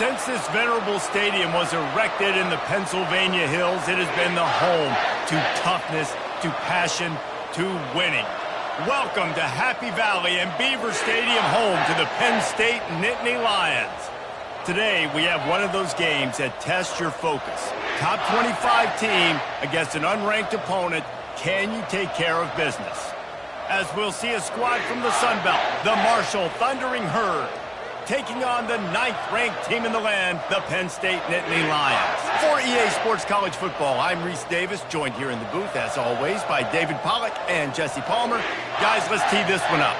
Since this venerable stadium was erected in the Pennsylvania hills, it has been the home to toughness, to passion, to winning. Welcome to Happy Valley and Beaver Stadium, home to the Penn State Nittany Lions. Today, we have one of those games that tests your focus. Top 25 team against an unranked opponent. Can you take care of business? As we'll see a squad from the Sun Belt, the Marshall Thundering Herd, taking on the 9th-ranked team in the land, the Penn State Nittany Lions. For EA Sports College Football, I'm Reese Davis, joined here in the booth, as always, by David Pollack and Jesse Palmer. Guys, let's tee this one up.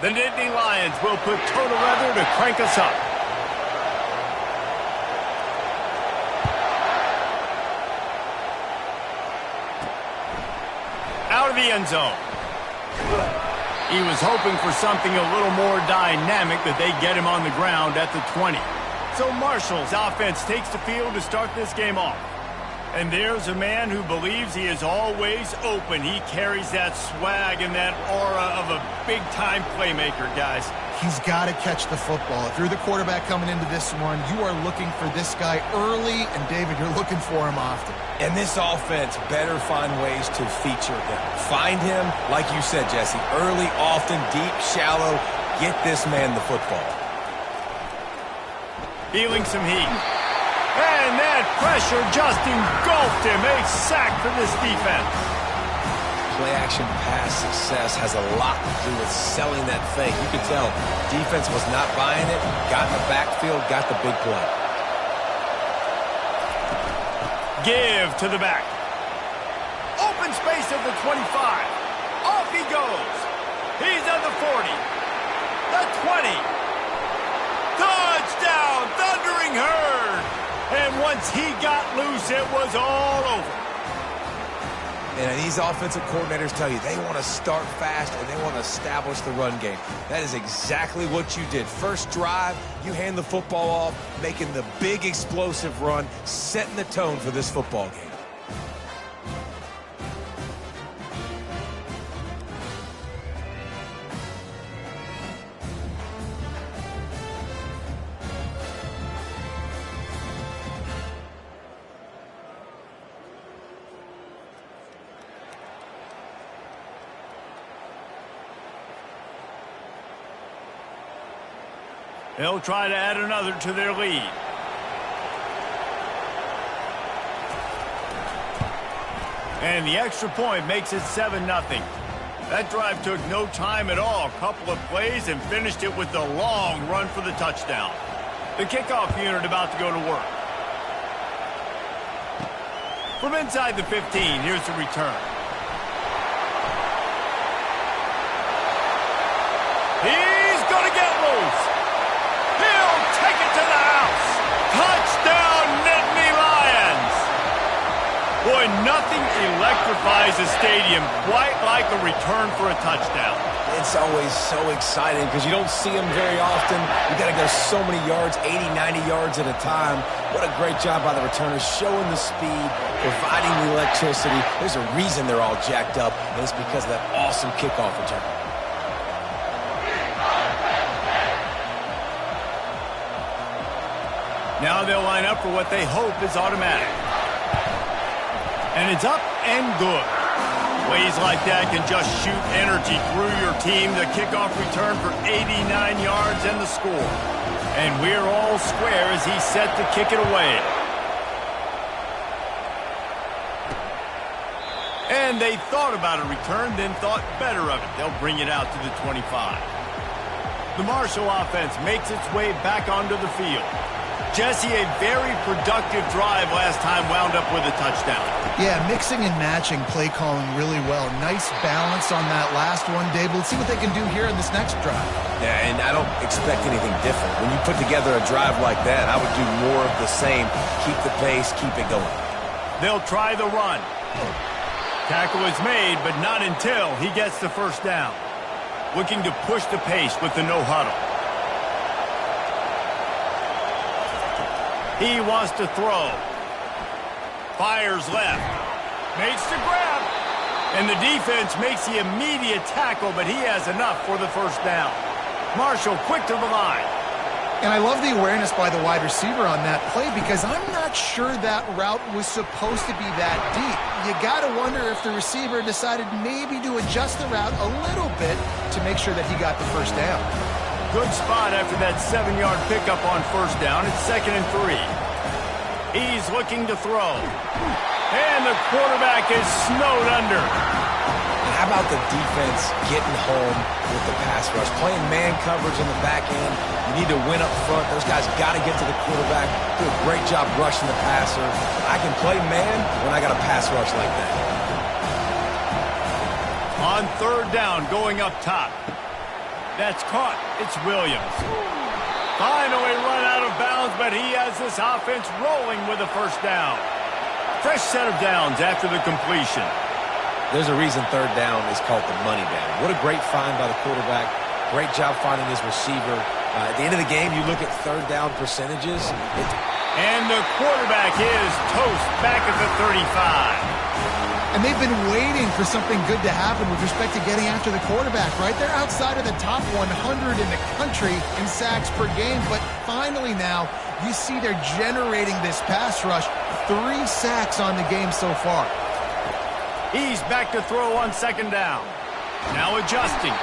The Nittany Lions will put total weather to crank us up. Out of the end zone. He was hoping for something a little more dynamic, that they get him on the ground at the 20. So Marshall's offense takes the field to start this game off. And there's a man who believes he is always open. He carries that swag and that aura of a big-time playmaker, guys. He's got to catch the football. If you're the quarterback coming into this one, you are looking for this guy early, and David, you're looking for him often. And this offense better find ways to feature him. Find him, like you said, Jesse, early, often, deep, shallow. Get this man the football. Feeling some heat. And that pressure just engulfed him. A sack for this defense. Play-action pass success has a lot to do with selling that thing. You can tell defense was not buying it, got in the backfield, got the big play. Give to the back. Open space at the 25. Off he goes. He's at the 40. The 20. Touchdown, Thundering Herd. And once he got loose, it was all over. And these offensive coordinators tell you they want to start fast and they want to establish the run game. That is exactly what you did. First drive, you hand the football off, making the big explosive run, setting the tone for this football game. They'll try to add another to their lead. And the extra point makes it 7-0. That drive took no time at all. A couple of plays and finished it with a long run for the touchdown. The kickoff unit about to go to work. From inside the 15, here's the return. He's going to get loose. He'll take it to the house. Touchdown, Nittany Lions. Boy, nothing electrifies a stadium quite like a return for a touchdown. It's always so exciting because you don't see them very often. You got to go so many yards, 80, 90 yards at a time. What a great job by the returners, showing the speed, providing the electricity. There's a reason they're all jacked up, and it's because of that awesome kickoff return. Now they'll line up for what they hope is automatic. And it's up and good. Plays like that can just shoot energy through your team. The kickoff return for 89 yards and the score. And we're all square as he's set to kick it away. And they thought about a return, then thought better of it. They'll bring it out to the 25. The Marshall offense makes its way back onto the field. Jesse, a very productive drive last time, wound up with a touchdown. Yeah, mixing and matching play calling really well. Nice balance on that last one, Dave. Let's see what they can do here in this next drive. Yeah, and I don't expect anything different. When you put together a drive like that, I would do more of the same. Keep the pace, keep it going. They'll try the run. Tackle is made, but not until he gets the first down. Looking to push the pace with the no huddle. He wants to throw. Fires left. Makes the grab. And the defense makes the immediate tackle, but he has enough for the first down. Marshall quick to the line. And I love the awareness by the wide receiver on that play because I'm not sure that route was supposed to be that deep. You got to wonder if the receiver decided maybe to adjust the route a little bit to make sure that he got the first down. Good spot after that 7-yard pickup on first down. It's 2nd and 3. He's looking to throw. And the quarterback is snowed under. How about the defense getting home with the pass rush? Playing man coverage in the back end. You need to win up front. Those guys got to get to the quarterback. Do a great job rushing the passer. I can play man when I got a pass rush like that. On 3rd down, going up top. That's caught. It's Williams. Finally run out of bounds, but he has this offense rolling with a first down. Fresh set of downs after the completion. There's a reason 3rd down is called the money down. What a great find by the quarterback. Great job finding his receiver. At the end of the game, you look at 3rd down percentages. And the quarterback is toast back at the 35. And they've been waiting for something good to happen with respect to getting after the quarterback, right? They're outside of the top 100 in the country in sacks per game, but finally now you see they're generating this pass rush. 3 sacks on the game so far. He's back to throw on 2nd down. Now adjusting.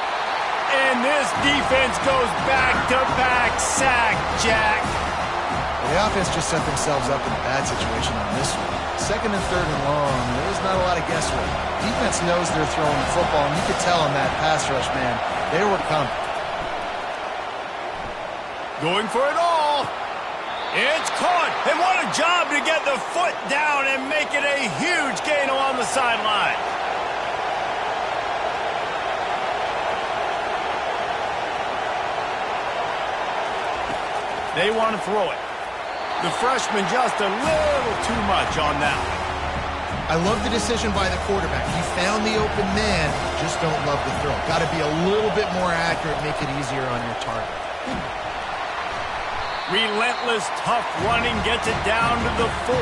And this defense goes back-to-back sack, Jack. The offense just set themselves up in a bad situation on this one. 2nd and 3rd and long, there's not a lot of guesswork. Defense knows they're throwing the football, and you could tell on that pass rush, man, they were coming. Going for it all. It's caught. And what a job to get the foot down and make it a huge gain along the sideline. They want to throw it. The freshman just a little too much on that one. I love the decision by the quarterback. He found the open man, just don't love the throw. Got to be a little bit more accurate, make it easier on your target. Relentless, tough running gets it down to the 4.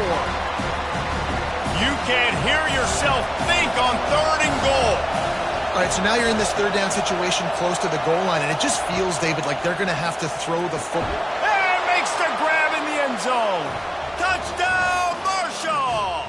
You can't hear yourself think on 3rd and goal. All right, so now you're in this 3rd down situation close to the goal line, and it just feels, David, like they're going to have to throw the football. And makes the grab in the end zone. Touchdown, Marshall!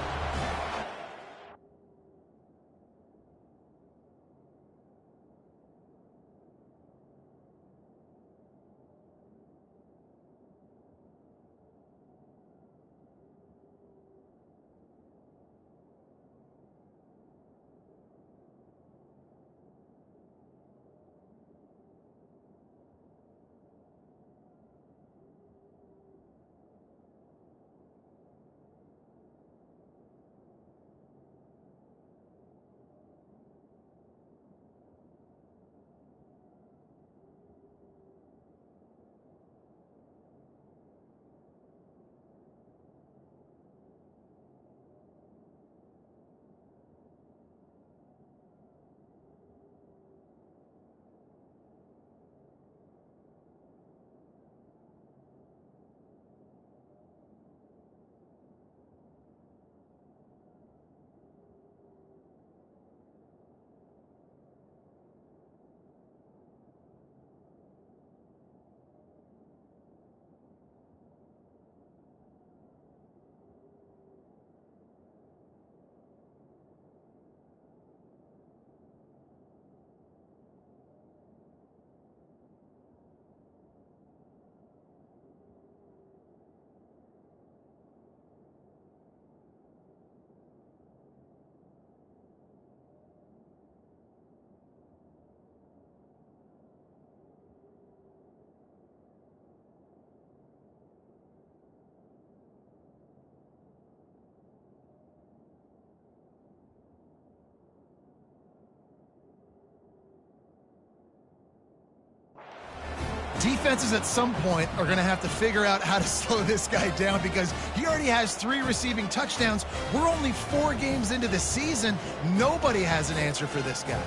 Defenses at some point are going to have to figure out how to slow this guy down because he already has 3 receiving touchdowns. We're only 4 games into the season. Nobody has an answer for this guy.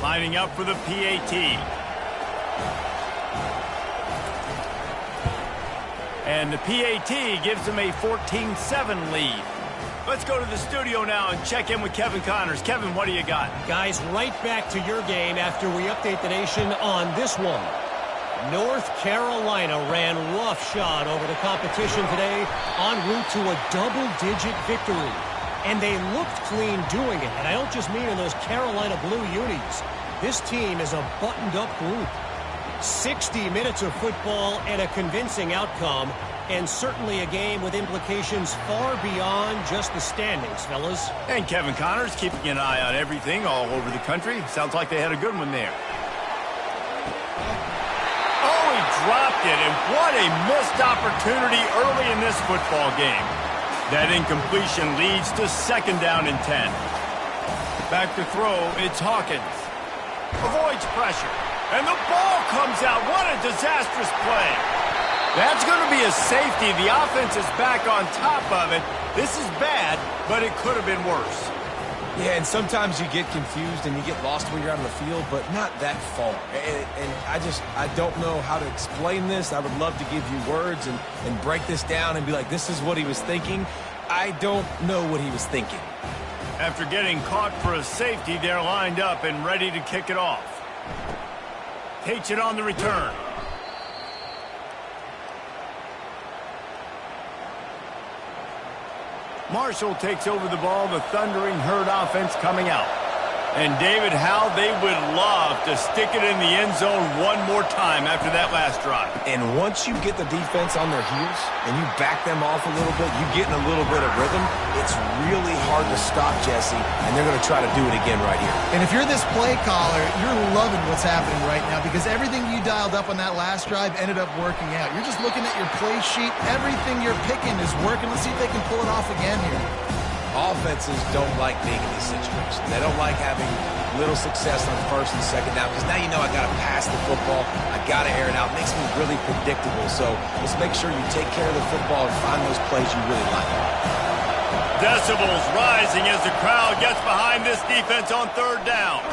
Lining up for the PAT. And the PAT gives them a 14-7 lead. Let's go to the studio now and check in with Kevin Connors. Kevin, what do you got? Guys, right back to your game after we update the nation on this one. North Carolina ran roughshod over the competition today en route to a double-digit victory. And they looked clean doing it. And I don't just mean in those Carolina blue unis. This team is a buttoned-up group. 60 minutes of football and a convincing outcome. And certainly a game with implications far beyond just the standings, fellas. And Kevin Connors keeping an eye on everything all over the country. Sounds like they had a good one there. Oh, he dropped it, and what a missed opportunity early in this football game. That incompletion leads to 2nd down and 10. Back to throw, it's Hawkins. Avoids pressure, and the ball comes out. What a disastrous play. That's going to be a safety. The offense is back on top of it. This is bad, but it could have been worse. Yeah, and sometimes you get confused and you get lost when you're out on the field, but not that far. And I don't know how to explain this. I would love to give you words and break this down and be like, this is what he was thinking. I don't know what he was thinking. After getting caught for a safety, they're lined up and ready to kick it off. Takes it on the return. Marshall takes over the ball, the Thundering Herd offense coming out. And David, how they would love to stick it in the end zone one more time after that last drive. And once you get the defense on their heels and you back them off a little bit, you get in a little bit of rhythm, it's really hard to stop, Jesse, and they're going to try to do it again right here. And if you're this play caller, you're loving what's happening right now because everything you dialed up on that last drive ended up working out. You're just looking at your play sheet. Everything you're picking is working. Let's see if they can pull it off again here. Offenses don't like being in these situations. They don't like having little success on 1st and 2nd down because now you know I got to pass the football. I got to air it out. It makes me really predictable. So let's make sure you take care of the football and find those plays you really like. Decibels rising as the crowd gets behind this defense on 3rd down.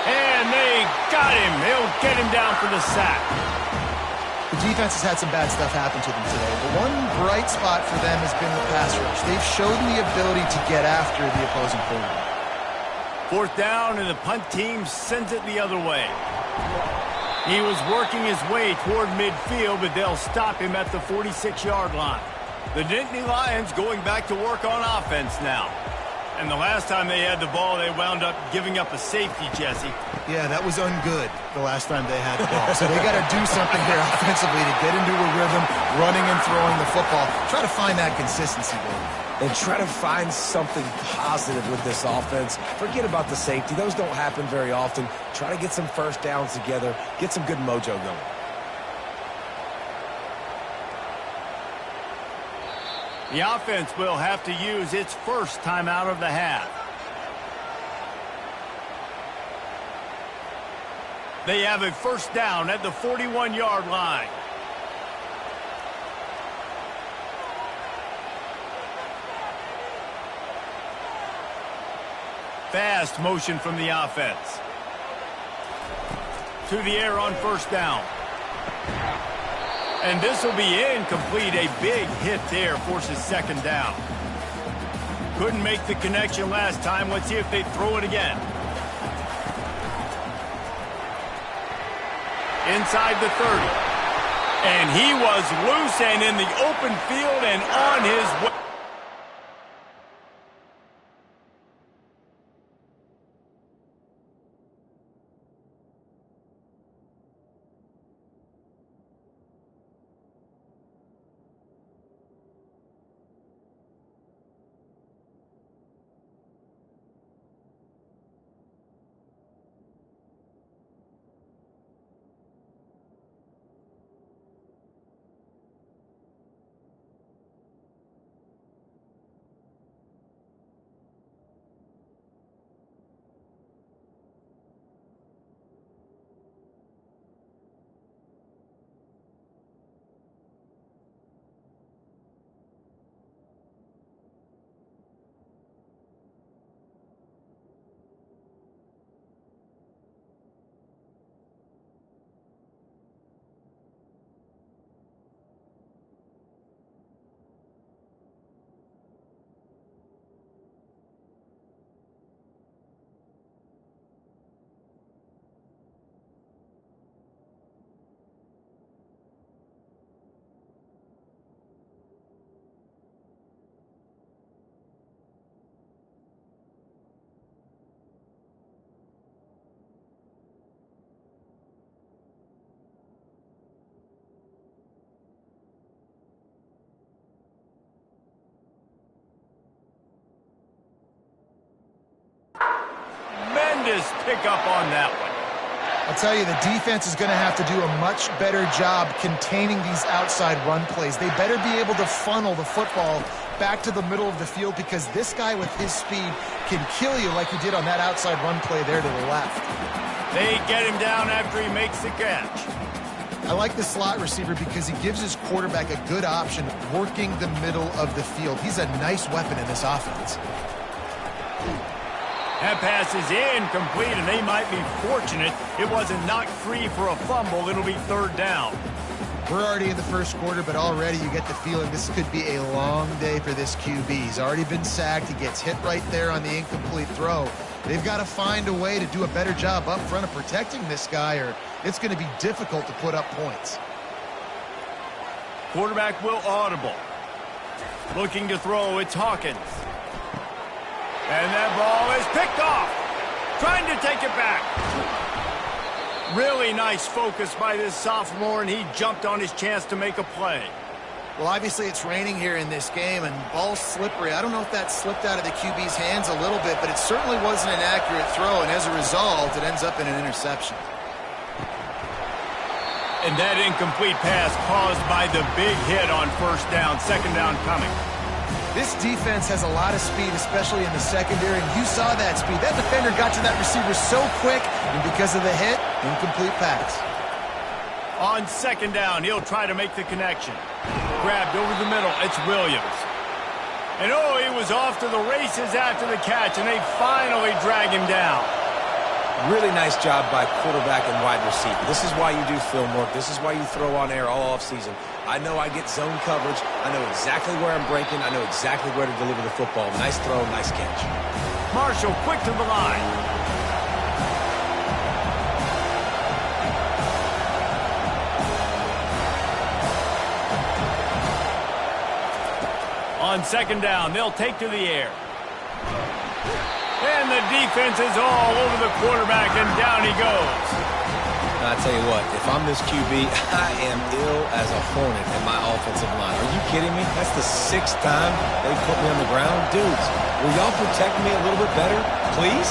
And they got him. They'll get him down for the sack. The defense has had some bad stuff happen to them today. The one bright spot for them has been the pass rush. They've shown the ability to get after the opposing quarterback. 4th down, and the punt team sends it the other way. He was working his way toward midfield, but they'll stop him at the 46-yard line. The Nittany Lions going back to work on offense now. And the last time they had the ball, they wound up giving up a safety, Jesse. Yeah, that was ungood the last time they had the ball. So they got to do something here offensively to get into a rhythm, running and throwing the football. Try to find that consistency, baby. And try to find something positive with this offense. Forget about the safety. Those don't happen very often. Try to get some 1st downs together. Get some good mojo going. The offense will have to use its first timeout of the half. They have a 1st down at the 41-yard line. Fast motion from the offense. To the air on 1st down. And this will be incomplete. A big hit there forces 2nd down. Couldn't make the connection last time. Let's see if they throw it again. Inside the 30. And he was loose and in the open field and on his way. tremendous pickup on that one. I'll tell you, the defense is going to have to do a much better job containing these outside run plays. They better be able to funnel the football back to the middle of the field because this guy with his speed can kill you like he did on that outside run play there to the left. They get him down after he makes the catch. I like the slot receiver because he gives his quarterback a good option working the middle of the field. He's a nice weapon in this offense. That pass is incomplete, and they might be fortunate it wasn't knocked free for a fumble. It'll be third down. We're already in the first quarter, but already you get the feeling this could be a long day for this QB. He's already been sacked. He gets hit right there on the incomplete throw. They've got to find a way to do a better job up front of protecting this guy, or it's going to be difficult to put up points. Quarterback will audible. Looking to throw, it's Hawkins. And that ball is picked off. Trying to take it back. Really nice focus by this sophomore, and he jumped on his chance to make a play. Well, obviously it's raining here in this game, and ball's slippery. I don't know if that slipped out of the QB's hands a little bit, but it certainly wasn't an accurate throw, and as a result, it ends up in an interception. And that incomplete pass caused by the big hit on first down. Second down coming. This defense has a lot of speed, especially in the secondary, and you saw that speed. That defender got to that receiver so quick, and because of the hit, incomplete pass. On second down, he'll try to make the connection. Grabbed over the middle, it's Williams. And oh, he was off to the races after the catch, and they finally drag him down. Really nice job by quarterback and wide receiver. This is why you do film work. This is why you throw on air all offseason. I know I get zone coverage. I know exactly where I'm breaking. I know exactly where to deliver the football. Nice throw, nice catch. Marshall quick to the line. On second down, they'll take to the air. And the defense is all over the quarterback, and down he goes. I tell you what, if I'm this QB, I am ill as a hornet in my offensive line. Are you kidding me? That's the 6th time they put me on the ground. Dudes, will y'all protect me a little bit better, please?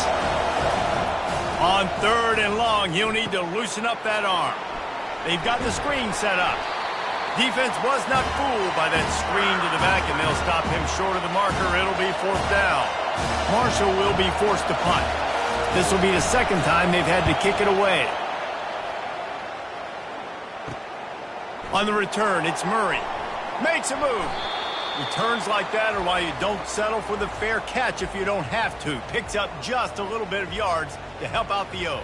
On third and long, he'll need to loosen up that arm. They've got the screen set up. Defense was not fooled by that screen to the back, and they'll stop him short of the marker. It'll be fourth down. Marshall will be forced to punt. This will be the second time they've had to kick it away. On the return, it's Murray. Makes a move. Returns like that are why you don't settle for the fair catch if you don't have to. Picks up just a little bit of yards to help out the O.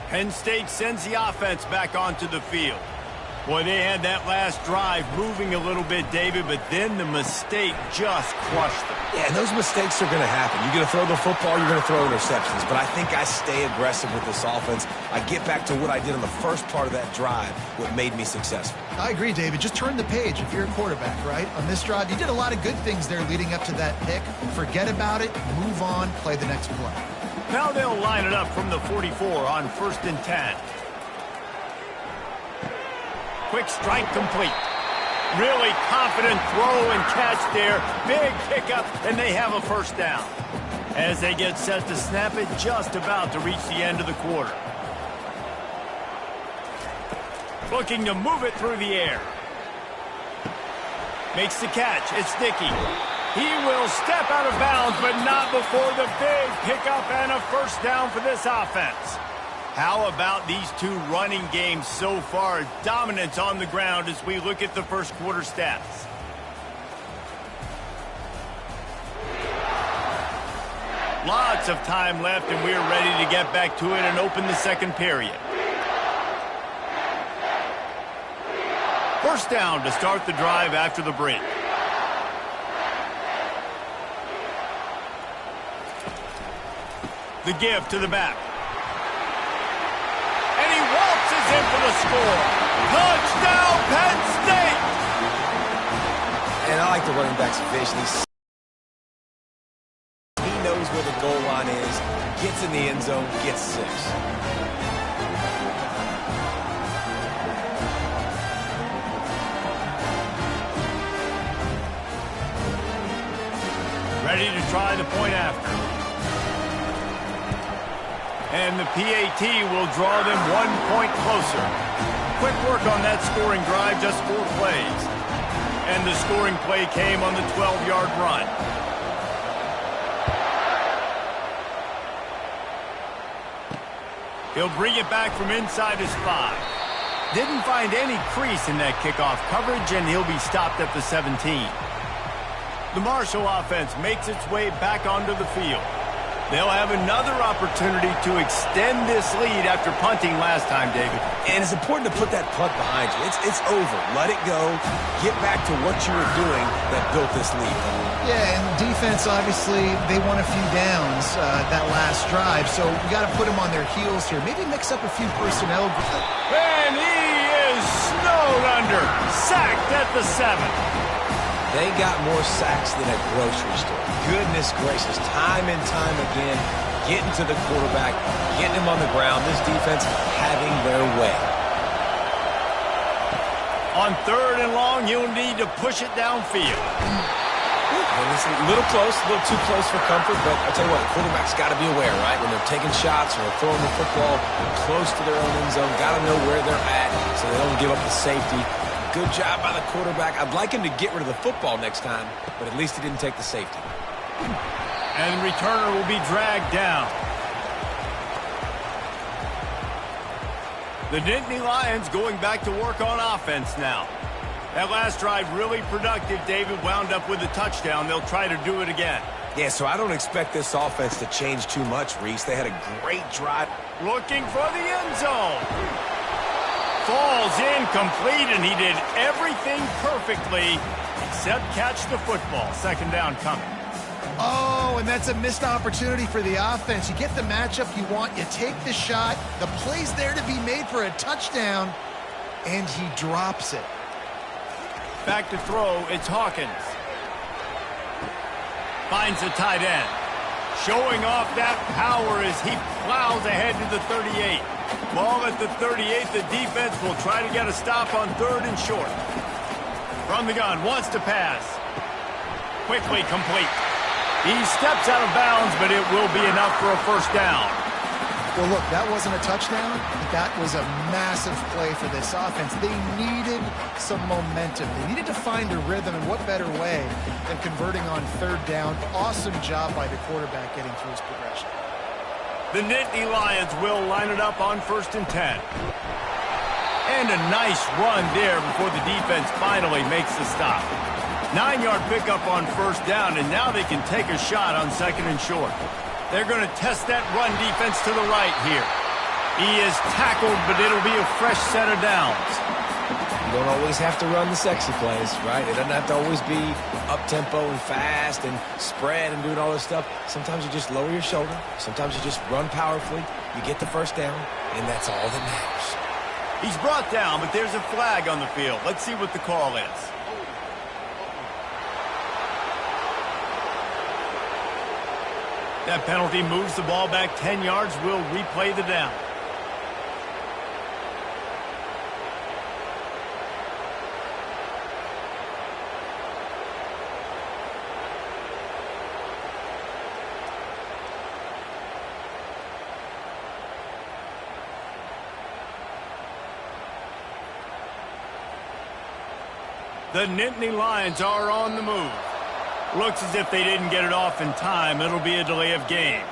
Penn State sends the offense back onto the field. Boy, they had that last drive moving a little bit, David, but then the mistake just crushed them. Yeah, and those mistakes are going to happen. You're going to throw the football, you're going to throw interceptions. But I think I stay aggressive with this offense. I get back to what I did on the first part of that drive, what made me successful. I agree, David. Just turn the page if you're a quarterback, right? On this drive, you did a lot of good things there leading up to that pick. Forget about it, move on, play the next play. Now they'll line it up from the 44 on 1st and 10. Quick strike complete. Really confident throw and catch there. Big pickup, and they have a first down. As they get set to snap it, just about to reach the end of the quarter. Looking to move it through the air. Makes the catch. It's Dickey. He will step out of bounds, but not before the big pickup and a first down for this offense. How about these two running games so far? Dominance on the ground as we look at the first quarter stats. Lots of time left, and we're ready to get back to it and open the second period. First down to start the drive after the break. The give to the back. And he waltzes in for the score. Touchdown, Penn State! And I like the running back's vision. He knows where the goal line is, gets in the end zone, gets 6. Ready to try the point after. And the PAT will draw them 1 point closer. Quick work on that scoring drive, just 4 plays. And the scoring play came on the 12-yard run. He'll bring it back from inside his 5. Didn't find any crease in that kickoff coverage, and he'll be stopped at the 17. The Marshall offense makes its way back onto the field. They'll have another opportunity to extend this lead after punting last time, David. And it's important to put that punt behind you. It's over. Let it go. Get back to what you were doing that built this lead. Yeah, and defense, obviously, they won a few downs that last drive, so we got to put them on their heels here. Maybe mix up a few personnel. And he is snowed under. Sacked at the 7. They got more sacks than a grocery store. Goodness gracious, time and time again, getting to the quarterback, getting him on the ground. This defense having their way. On 3rd and long, you'll need to push it downfield. And it's a little close, a little too close for comfort, but I'll tell you what, the quarterback's got to be aware, right? When they're taking shots or throwing the football close to their own end zone, got to know where they're at so they don't give up the safety. Good job by the quarterback. I'd like him to get rid of the football next time, but at least he didn't take the safety. And the returner will be dragged down. The Nittany Lions going back to work on offense now. That last drive really productive. David wound up with a touchdown. They'll try to do it again. Yeah, so I don't expect this offense to change too much, Reese. They had a great drive. Looking for the end zone. Falls incomplete, and he did everything perfectly except catch the football. 2nd down coming. Oh, and that's a missed opportunity for the offense. You get the matchup you want, you take the shot, the play's there to be made for a touchdown, and he drops it. Back to throw, it's Hawkins. Finds the tight end. Showing off that power as he plows ahead to the 38. Ball at the 38, the defense will try to get a stop on 3rd and short. From the gun, wants to pass. Quickly complete. He steps out of bounds, but it will be enough for a 1st down. Well, look, that wasn't a touchdown, but that was a massive play for this offense. They needed some momentum. They needed to find a rhythm, and what better way than converting on 3rd down. Awesome job by the quarterback getting through his progression. The Nittany Lions will line it up on 1st and 10. And a nice run there before the defense finally makes the stop. 9-yard pickup on 1st down, and now they can take a shot on 2nd and short. They're going to test that run defense to the right here. He is tackled, but it'll be a fresh set of downs. You don't always have to run the sexy plays, right? It doesn't have to always be up-tempo and fast and spread and doing all this stuff. Sometimes you just lower your shoulder. Sometimes you just run powerfully. You get the 1st down, and that's all that matters. He's brought down, but there's a flag on the field. Let's see what the call is. That penalty moves the ball back 10 yards. We'll replay the down. The Nittany Lions are on the move. Looks as if they didn't get it off in time. It'll be a delay of game.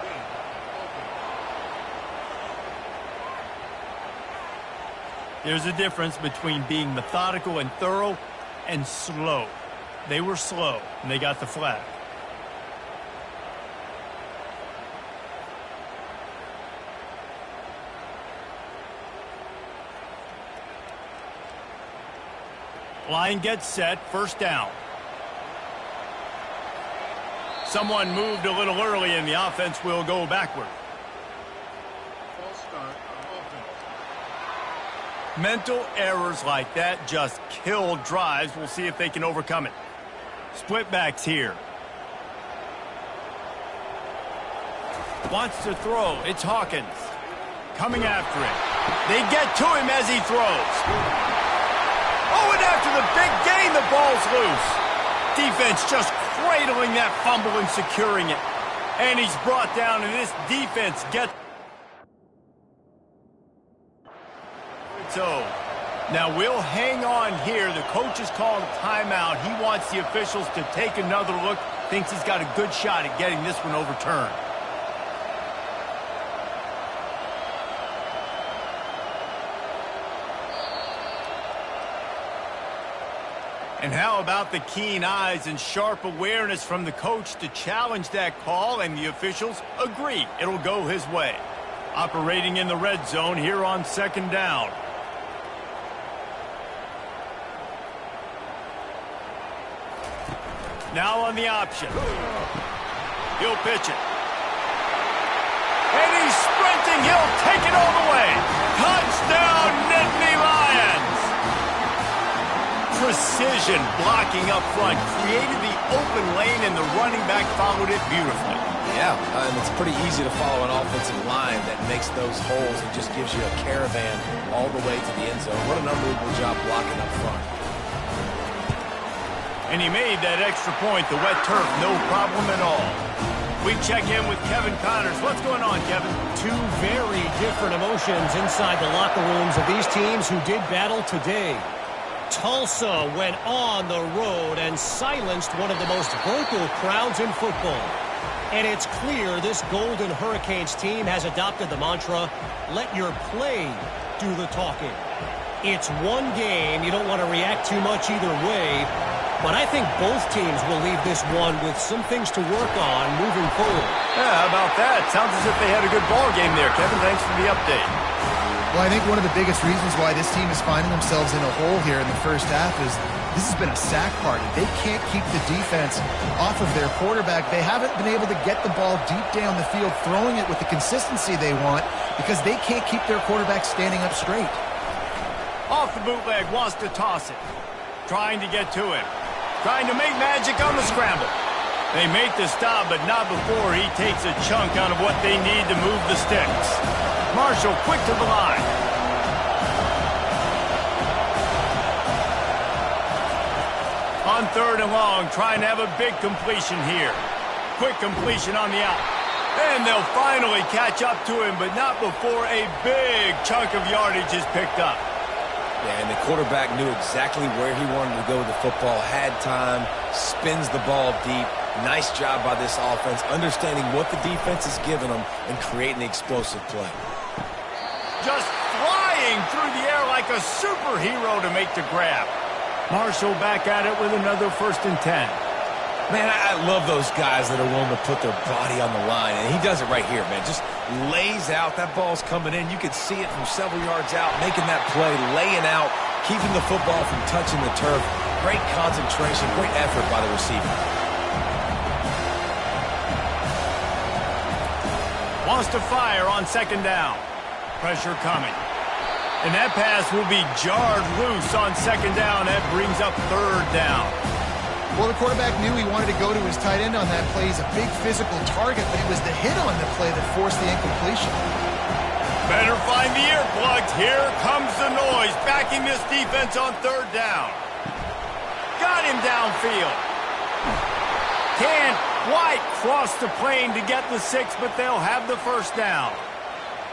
There's a difference between being methodical and thorough and slow. They were slow, and they got the flag. Line gets set, 1st down. Someone moved a little early, and the offense will go backward. False start on offense. Mental errors like that just kill drives. We'll see if they can overcome it. Split backs here. Wants to throw. It's Hawkins. Coming after him. They get to him as he throws. Oh, and after the big gain, the ball's loose. Defense just cradling that fumble and securing it. And he's brought down, and this defense gets... so. Now we'll hang on here. The coach is calling a timeout. He wants the officials to take another look. Thinks he's got a good shot at getting this one overturned. And how about the keen eyes and sharp awareness from the coach to challenge that call, and the officials agree it'll go his way. Operating in the red zone here on second down. Now on the option. He'll pitch it. And he's sprinting. He'll take it all the way. Touchdown, Nittany Lions. Precision blocking up front created the open lane, and the running back followed it beautifully. Yeah, and it's pretty easy to follow an offensive line that makes those holes and just gives you a caravan all the way to the end zone. What an unbelievable job blocking up front. And he made that extra point. The wet turf, no problem at all. We check in with Kevin Connors. What's going on, Kevin? Two very different emotions inside the locker rooms of these teams who did battle today. Tulsa went on the road and silenced one of the most vocal crowds in football. And it's clear this Golden Hurricanes team has adopted the mantra, let your play do the talking. It's one game. You don't want to react too much either way. But I think both teams will leave this one with some things to work on moving forward. Yeah, how about that? Sounds as if they had a good ball game there, Kevin. Thanks for the update. Well, I think one of the biggest reasons why this team is finding themselves in a hole here in the first half is this has been a sack party. They can't keep the defense off of their quarterback. They haven't been able to get the ball deep down the field, throwing it with the consistency they want, because they can't keep their quarterback standing up straight. Off the bootleg, wants to toss it. Trying to get to him. Trying to make magic on the scramble. They make the stop, but not before he takes a chunk out of what they need to move the sticks. Marshall quick to the line. On third and long, trying to have a big completion here. Quick completion on the out. And they'll finally catch up to him, but not before a big chunk of yardage is picked up. Yeah, and the quarterback knew exactly where he wanted to go with the football, had time, spins the ball deep. Nice job by this offense, understanding what the defense is giving them and creating the explosive play. Just flying through the air like a superhero to make the grab. Marshall back at it with another 1st and 10. Man, I love those guys that are willing to put their body on the line, and he does it right here, man. Just lays out. That ball's coming in. You can see it from several yards out, making that play, laying out, keeping the football from touching the turf. Great concentration, great effort by the receiver. Wants to fire on 2nd down. Pressure coming. And that pass will be jarred loose on 2nd down. That brings up 3rd down. Well, the quarterback knew he wanted to go to his tight end on that play. He's a big physical target, but it was the hit on the play that forced the incompletion. Better find the earplugs. Here comes the noise, backing this defense on 3rd down. Got him downfield. Can't quite cross the plane to get the 6, but they'll have the 1st down.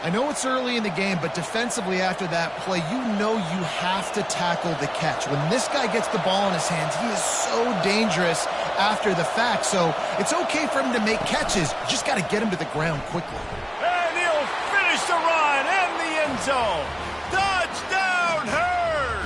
I know it's early in the game, but defensively after that play, you know you have to tackle the catch. When this guy gets the ball in his hands, he is so dangerous after the fact. So it's okay for him to make catches. You just got to get him to the ground quickly. And he'll finish the run and the end zone. Touchdown, Herd!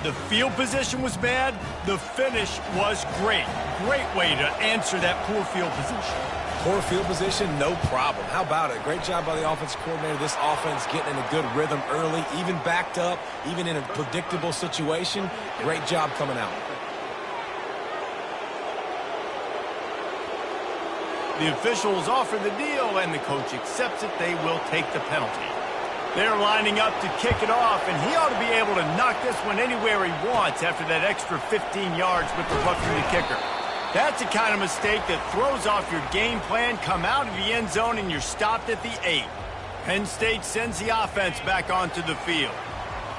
The field position was bad. The finish was great. Great way to answer that poor field position. Poor field position, no problem. How about it? Great job by the offensive coordinator. This offense getting in a good rhythm early, even backed up, even in a predictable situation. Great job coming out. The officials offer the deal, and the coach accepts it. They will take the penalty. They're lining up to kick it off, and he ought to be able to knock this one anywhere he wants after that extra 15 yards with the roughing the kicker. That's the kind of mistake that throws off your game plan. Come out of the end zone and you're stopped at the 8. Penn State sends the offense back onto the field.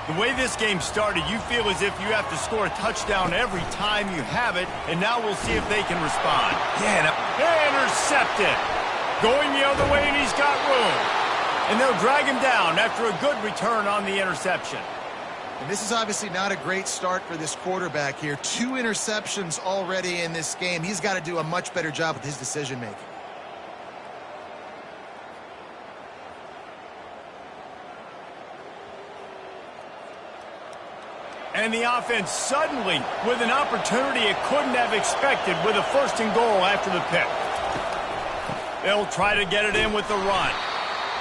The way this game started, you feel as if you have to score a touchdown every time you have it, and now we'll see if they can respond. Yeah. Intercepted. Going the other way, and he's got room. And they'll drag him down after a good return on the interception. And this is obviously not a great start for this quarterback here. 2 interceptions already in this game. He's got to do a much better job with his decision-making. And the offense suddenly with an opportunity it couldn't have expected with a 1st and goal after the pick. They'll try to get it in with the run.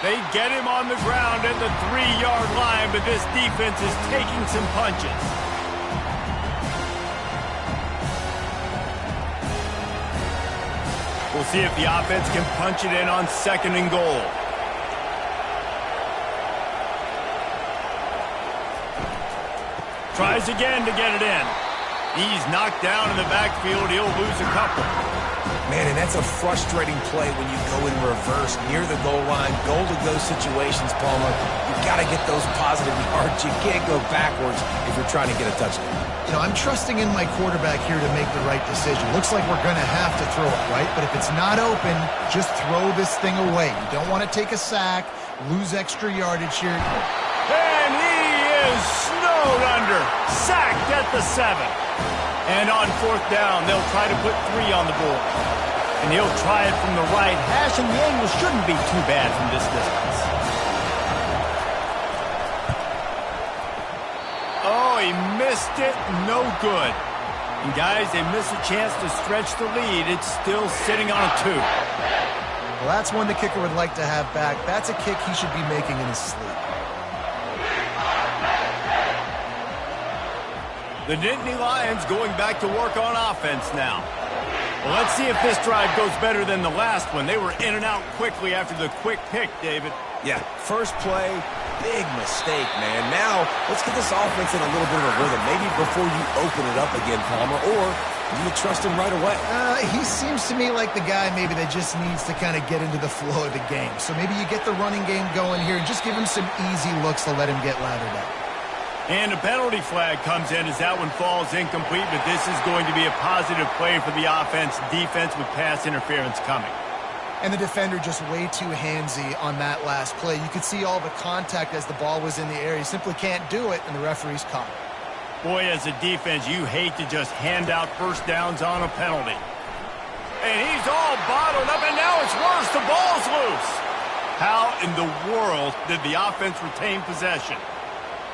They get him on the ground at the 3-yard line, but this defense is taking some punches. We'll see if the offense can punch it in on 2nd and goal. Tries again to get it in. He's knocked down in the backfield. He'll lose a couple. Man, and that's a frustrating play when you go in reverse near the goal line, goal-to-go situations, Palmer. You've got to get those positive yards. You can't go backwards if you're trying to get a touchdown. You know, I'm trusting in my quarterback here to make the right decision. Looks like we're going to have to throw it, right? But if it's not open, just throw this thing away. You don't want to take a sack, lose extra yardage here. And he is snowed under. Sacked at the 7. And on 4th down, they'll try to put 3 on the board. And he'll try it from the right hash, and the angle shouldn't be too bad from this distance. Oh, he missed it. No good. And guys, they miss a chance to stretch the lead. It's still sitting on a 2. Well, that's one the kicker would like to have back. That's a kick he should be making in his sleep. The Nittany Lions going back to work on offense now. Well, let's see if this drive goes better than the last one. They were in and out quickly after the quick pick, David. Yeah, first play, big mistake, man. Now, let's get this offense in a little bit of a rhythm. Maybe before you open it up again, Palmer, or you trust him right away. He seems to me like the guy maybe that just needs to kind of get into the flow of the game. So maybe you get the running game going here and just give him some easy looks to let him get lathered up. And a penalty flag comes in as that one falls incomplete, but this is going to be a positive play for the offense. Defense with pass interference coming. And the defender just way too handsy on that last play. You could see all the contact as the ball was in the air. He simply can't do it, and the referee's caught it. Boy, as a defense, you hate to just hand out 1st downs on a penalty. And he's all bottled up, and now it's worse. The ball's loose. How in the world did the offense retain possession?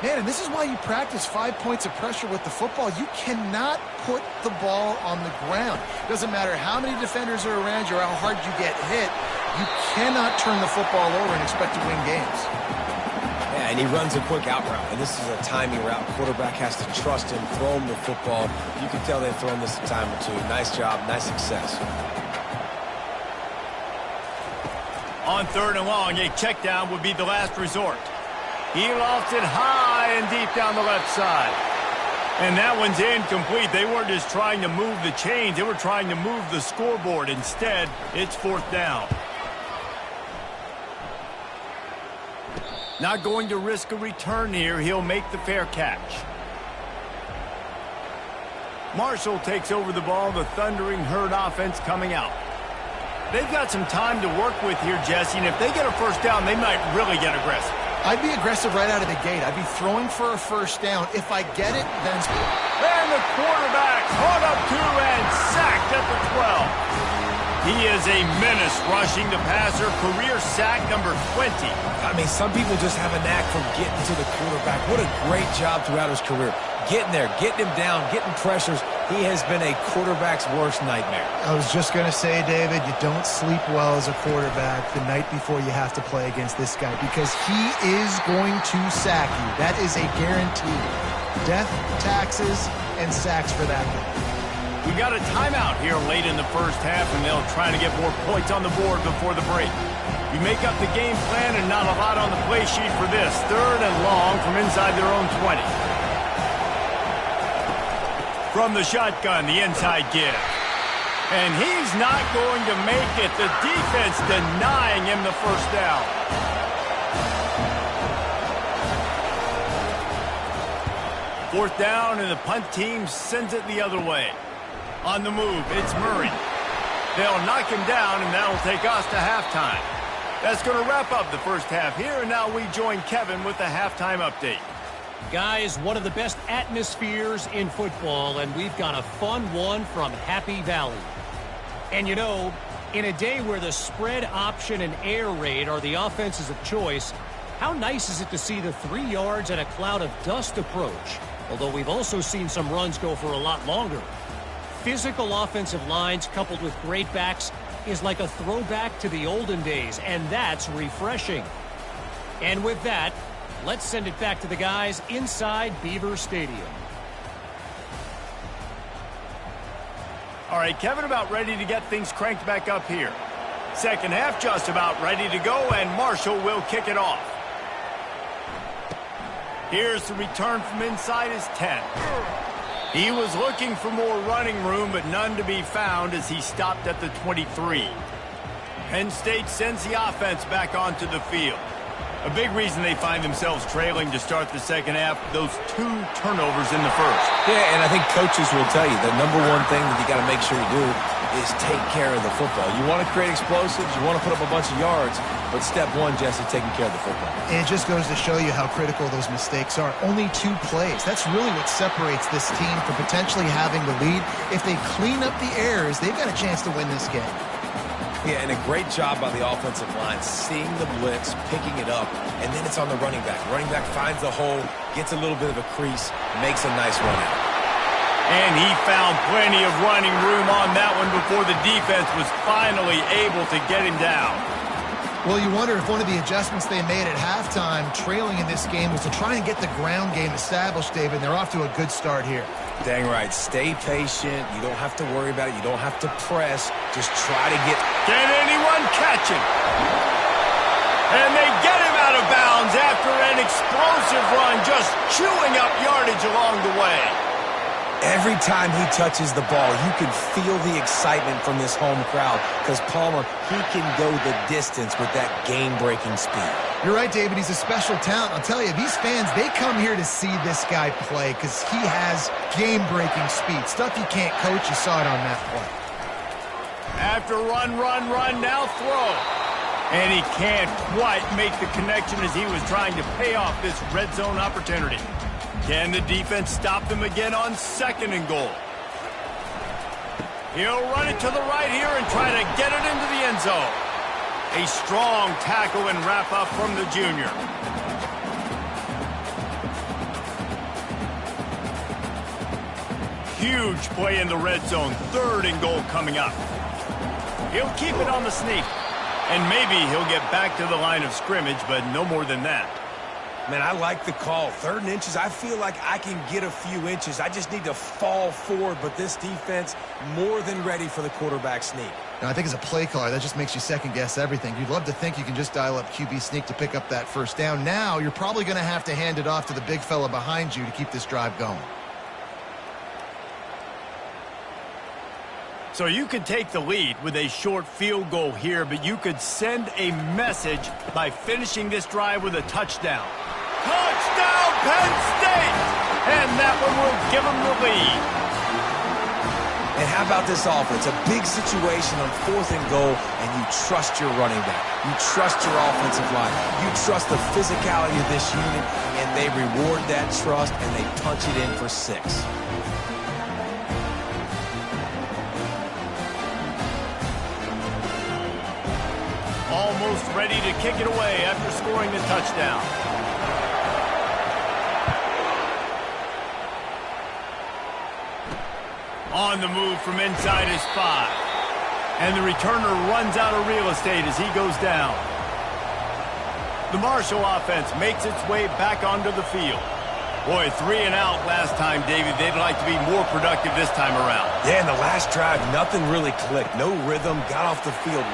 Man, and this is why you practice 5 points of pressure with the football. You cannot put the ball on the ground. Doesn't matter how many defenders are around you or how hard you get hit. You cannot turn the football over and expect to win games. Yeah, and he runs a quick out route, and this is a timing route. Quarterback has to trust him, throw him the football. You can tell they've thrown this a time or two. Nice job, nice success. On 3rd and long, a check down would be the last resort. He lofts it high and deep down the left side. And that one's incomplete. They weren't just trying to move the chains. They were trying to move the scoreboard. Instead, it's 4th down. Not going to risk a return here. He'll make the fair catch. Marshall takes over the ball. The Thundering Herd offense coming out. They've got some time to work with here, Jesse, and if they get a 1st down, they might really get aggressive. I'd be aggressive right out of the gate. I'd be throwing for a 1st down. If I get it, then it's... And the quarterback caught up to and sacked at the 12. He is a menace rushing the passer. Career sack number 20. I mean, some people just have a knack for getting to the quarterback. What a great job throughout his career. Getting there, getting him down, getting pressures. He has been a quarterback's worst nightmare. I was just going to say, David, you don't sleep well as a quarterback the night before you have to play against this guy because he is going to sack you. That is a guarantee. Death, taxes, and sacks for that guy. We got a timeout here late in the 1st half, and they'll try to get more points on the board before the break. You make up the game plan and not a lot on the play sheet for this. 3rd and long from inside their own 20. From the shotgun, the inside give. And he's not going to make it. The defense denying him the 1st down. Fourth down, and the punt team sends it the other way. On the move, it's Murray. They'll knock him down, and that'll take us to halftime. That's going to wrap up the first half here, and now we join Kevin with the halftime update. Guys, one of the best atmospheres in football, and we've got a fun one from Happy Valley. And you know, in a day where the spread option and air raid are the offenses of choice, how nice is it to see the 3 yards and a cloud of dust approach? Although we've also seen some runs go for a lot longer. Physical offensive lines coupled with great backs is like a throwback to the olden days, and that's refreshing. And with that, let's send it back to the guys inside Beaver Stadium. All right, Kevin, about ready to get things cranked back up here. Second half just about ready to go, and Marshall will kick it off. Here's the return from inside his 10. He was looking for more running room, but none to be found as he stopped at the 23. Penn State sends the offense back onto the field. A big reason they find themselves trailing to start the second half, those 2 turnovers in the first. Yeah, and I think coaches will tell you the number one thing that you got to make sure you do is take care of the football. You want to create explosives, you want to put up a bunch of yards, but step one, Jesse, taking care of the football. And it just goes to show you how critical those mistakes are. Only 2 plays. That's really what separates this team from potentially having the lead. If they clean up the errors, they've got a chance to win this game. Yeah, and a great job by the offensive line, seeing the blitz, picking it up, and then it's on the running back. Running back finds the hole, gets a little bit of a crease, makes a nice run out. And he found plenty of running room on that one before the defense was finally able to get him down. Well, you wonder if one of the adjustments they made at halftime, trailing in this game, was to try and get the ground game established, David. They're off to a good start here. Dang right. Stay patient. You don't have to worry about it. You don't have to press. Just try to get... Can anyone catch him? And they get him out of bounds after an explosive run, just chewing up yardage along the way. Every time he touches the ball, you can feel the excitement from this home crowd because Palmer, he can go the distance with that game-breaking speed. You're right, David. He's a special talent. I'll tell you, these fans, they come here to see this guy play because he has game-breaking speed. Stuff you can't coach. You saw it on that play. After run, now throw. And he can't quite make the connection as he was trying to pay off this red zone opportunity. Can the defense stop them again on 2nd and goal? He'll run it to the right here and try to get it into the end zone. A strong tackle and wrap-up from the junior. Huge play in the red zone. 3rd and goal coming up. He'll keep it on the sneak. And maybe he'll get back to the line of scrimmage, but no more than that. Man, I like the call. 3rd and inches, I feel like I can get a few inches. I just need to fall forward, but this defense more than ready for the quarterback sneak. Now, I think as a play caller, that just makes you second-guess everything. You'd love to think you can just dial up QB sneak to pick up that first down. Now, you're probably going to have to hand it off to the big fella behind you to keep this drive going. So you could take the lead with a short field goal here, but you could send a message by finishing this drive with a touchdown. Touchdown, Penn State! And that one will give them the lead. And how about this offense? A big situation on 4th and goal, and you trust your running back. You trust your offensive line. You trust the physicality of this unit, and they reward that trust, and they punch it in for 6. Almost ready to kick it away after scoring the touchdown. On the move from inside his 5. And the returner runs out of real estate as he goes down. The Marshall offense makes its way back onto the field. Boy, 3 and out last time, David. They'd like to be more productive this time around. Yeah, in the last drive, nothing really clicked. No rhythm, got off the field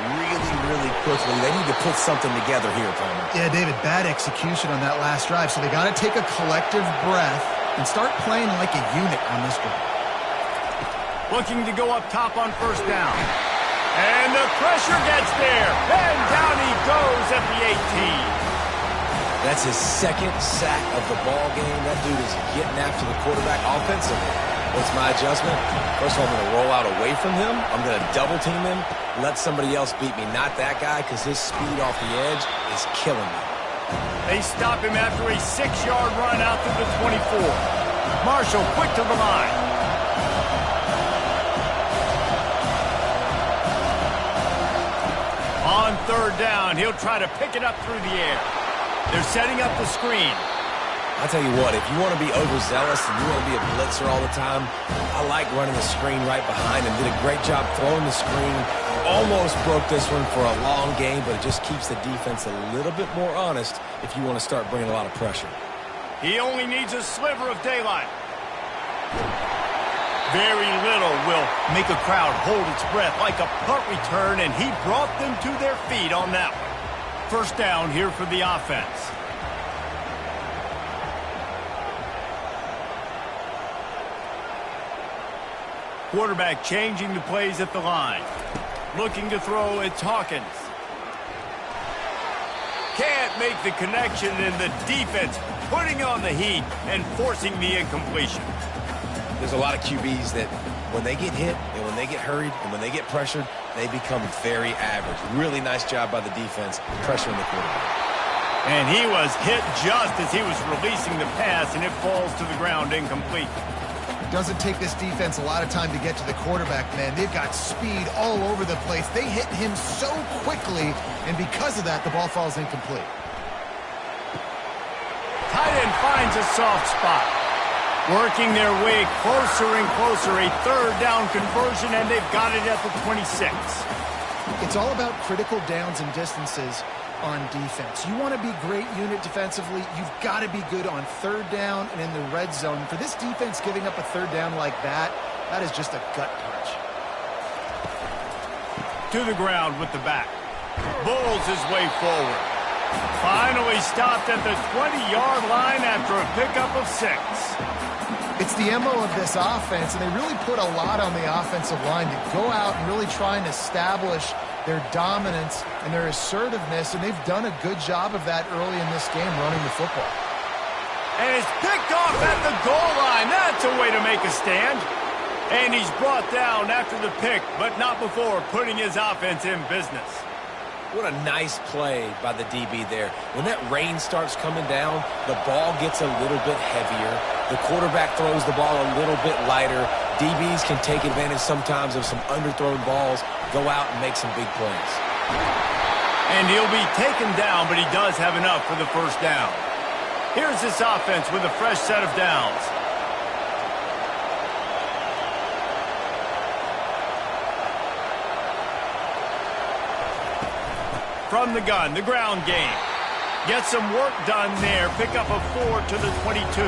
really quickly. They need to put something together here, Palmer. Yeah, David, bad execution on that last drive, so they got to take a collective breath and start playing like a unit on this drive. Looking to go up top on 1st down. And the pressure gets there. And down he goes at the 18. That's his 2nd sack of the ball game. That dude is getting after the quarterback offensively. What's my adjustment? First of all, I'm going to roll out away from him. I'm going to double team him, let somebody else beat me, not that guy, because his speed off the edge is killing me. They stop him after a 6-yard run out to the 24. Marshall quick to the line. On third down, he'll try to pick it up through the air. They're setting up the screen. I'll tell you what, if you want to be overzealous and you want to be a blitzer all the time, I like running the screen right behind him. Did a great job throwing the screen. Almost broke this one for a long game, but it just keeps the defense a little bit more honest if you want to start bringing a lot of pressure. He only needs a sliver of daylight. Very little will make a crowd hold its breath like a punt return, and he brought them to their feet on that one. First down here for the offense. Quarterback changing the plays at the line. Looking to throw, it's Hawkins. Can't make the connection, and the defense putting on the heat and forcing the incompletion. There's a lot of QBs that when they get hit and when they get hurried and when they get pressured, they become very average. Really nice job by the defense pressuring the quarterback. And he was hit just as he was releasing the pass, and it falls to the ground incomplete. Doesn't take this defense a lot of time to get to the quarterback, man. They've got speed all over the place. They hit him so quickly, and because of that, the ball falls incomplete. Tight end finds a soft spot. Working their way closer and closer. A third down conversion, and they've got it at the 26. It's all about critical downs and distances on defense. You want to be great unit defensively, you've got to be good on third down and in the red zone. For this defense giving up a third down like that, that is just a gut punch. To the ground with the back. Bulls his way forward. Finally stopped at the 20-yard line after a pickup of 6. It's the MO of this offense, and they really put a lot on the offensive line to go out and really try and establish their dominance and their assertiveness, and they've done a good job of that early in this game running the football. And it's picked off at the goal line. That's a way to make a stand. And he's brought down after the pick, but not before putting his offense in business. What a nice play by the DB there. When that rain starts coming down, the ball gets a little bit heavier. The quarterback throws the ball a little bit lighter. DBs can take advantage sometimes of some underthrown balls, go out and make some big plays. And he'll be taken down, but he does have enough for the first down. Here's this offense with a fresh set of downs. From the gun, the ground game. Get some work done there. Pick up a 4 to the 22.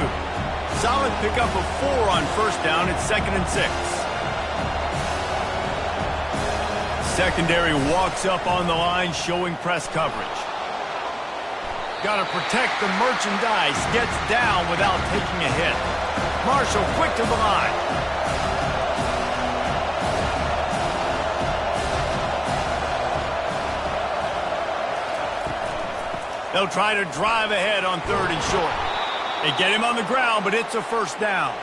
Solid pickup of 4 on first down. It's 2nd and 6. Secondary walks up on the line, showing press coverage. Got to protect the merchandise. Gets down without taking a hit. Marshall quick to the line. They'll try to drive ahead on 3rd and short. They get him on the ground, but it's a first down.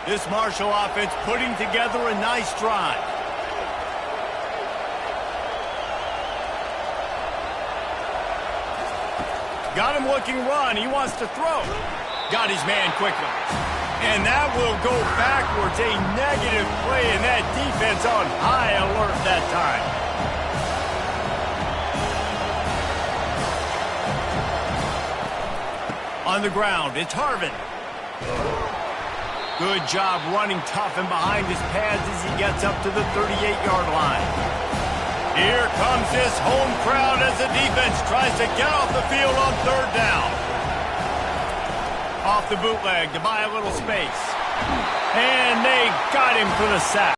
This Marshall offense putting together a nice drive. Got him looking run. He wants to throw. Got his man quickly. And that will go backwards. A negative play, and that defense on high alert that time. On the ground, it's Harvin. Good job running tough and behind his pads as he gets up to the 38-yard line. Here comes this home crowd as the defense tries to get off the field on 3rd down. Off the bootleg to buy a little space. And they got him for the sack.